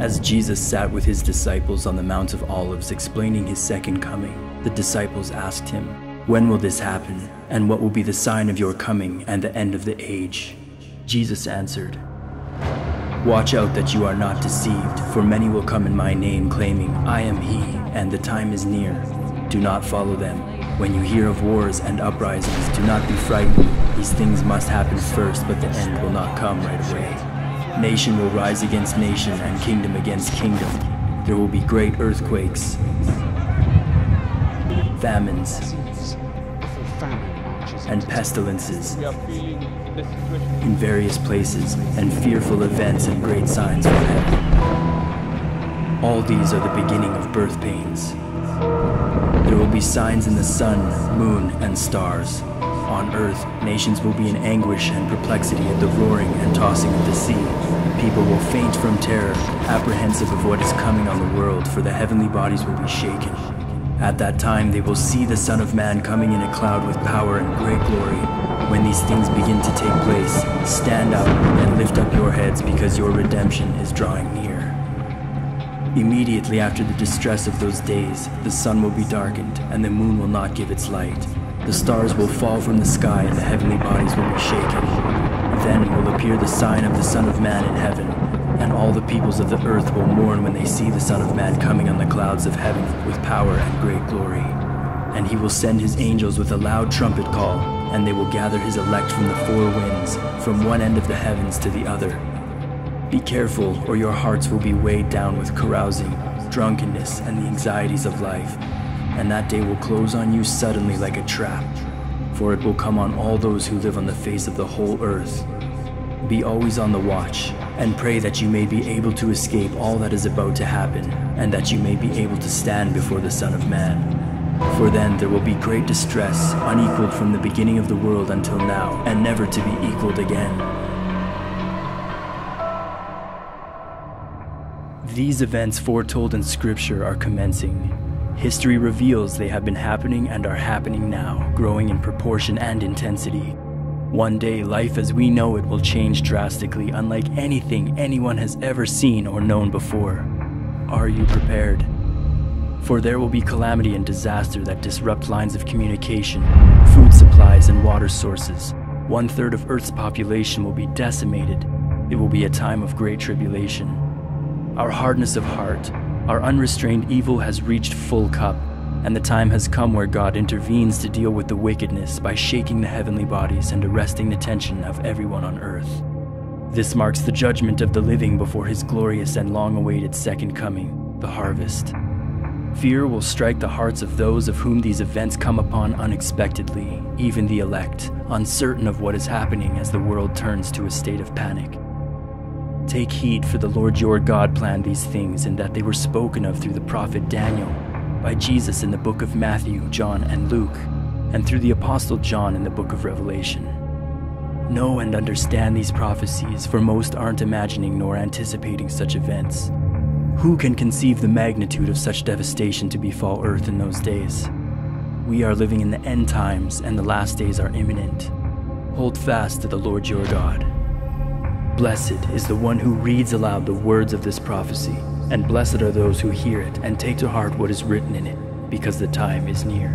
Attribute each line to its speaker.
Speaker 1: As Jesus sat with his disciples on the Mount of Olives explaining his second coming, the disciples asked him, "When will this happen? And what will be the sign of your coming and the end of the age?" Jesus answered, "Watch out that you are not deceived, for many will come in my name claiming, 'I am he,' and the time is near. Do not follow them. When you hear of wars and uprisings, do not be frightened. These things must happen first, but the end will not come right away. Nation will rise against nation and kingdom against kingdom. There will be great earthquakes, famines, and pestilences in various places, and fearful events and great signs from heaven. All these are the beginning of birth pains. There will be signs in the sun, moon, and stars. On earth, nations will be in anguish and perplexity at the roaring and tossing of the sea. People will faint from terror, apprehensive of what is coming on the world, for the heavenly bodies will be shaken. At that time they will see the Son of Man coming in a cloud with power and great glory. When these things begin to take place, stand up and lift up your heads, because your redemption is drawing near." Immediately after the distress of those days, the sun will be darkened, and the moon will not give its light. The stars will fall from the sky, and the heavenly bodies will be shaken. Then will appear the sign of the Son of Man in heaven, and all the peoples of the earth will mourn when they see the Son of Man coming on the clouds of heaven with power and great glory. And he will send his angels with a loud trumpet call, and they will gather his elect from the four winds, from one end of the heavens to the other. Be careful, or your hearts will be weighed down with carousing, drunkenness, and the anxieties of life. And that day will close on you suddenly like a trap, for it will come on all those who live on the face of the whole earth. Be always on the watch, and pray that you may be able to escape all that is about to happen, and that you may be able to stand before the Son of Man. For then there will be great distress, unequaled from the beginning of the world until now, and never to be equaled again. These events foretold in Scripture are commencing. History reveals they have been happening and are happening now, growing in proportion and intensity. One day, life as we know it will change drastically, unlike anything anyone has ever seen or known before. Are you prepared? For there will be calamity and disaster that disrupt lines of communication, food supplies, and water sources. 1/3 of Earth's population will be decimated. It will be a time of great tribulation. Our hardness of heart, our unrestrained evil has reached full cup, and the time has come where God intervenes to deal with the wickedness by shaking the heavenly bodies and arresting the attention of everyone on earth. This marks the judgment of the living before his glorious and long-awaited second coming, the harvest. Fear will strike the hearts of those of whom these events come upon unexpectedly, even the elect, uncertain of what is happening as the world turns to a state of panic. Take heed, for the Lord your God planned these things, and that they were spoken of through the prophet Daniel, by Jesus in the book of Matthew, John, and Luke, and through the apostle John in the book of Revelation. Know and understand these prophecies, for most aren't imagining nor anticipating such events. Who can conceive the magnitude of such devastation to befall earth in those days? We are living in the end times, and the last days are imminent. Hold fast to the Lord your God. Blessed is the one who reads aloud the words of this prophecy, and blessed are those who hear it and take to heart what is written in it, because the time is near.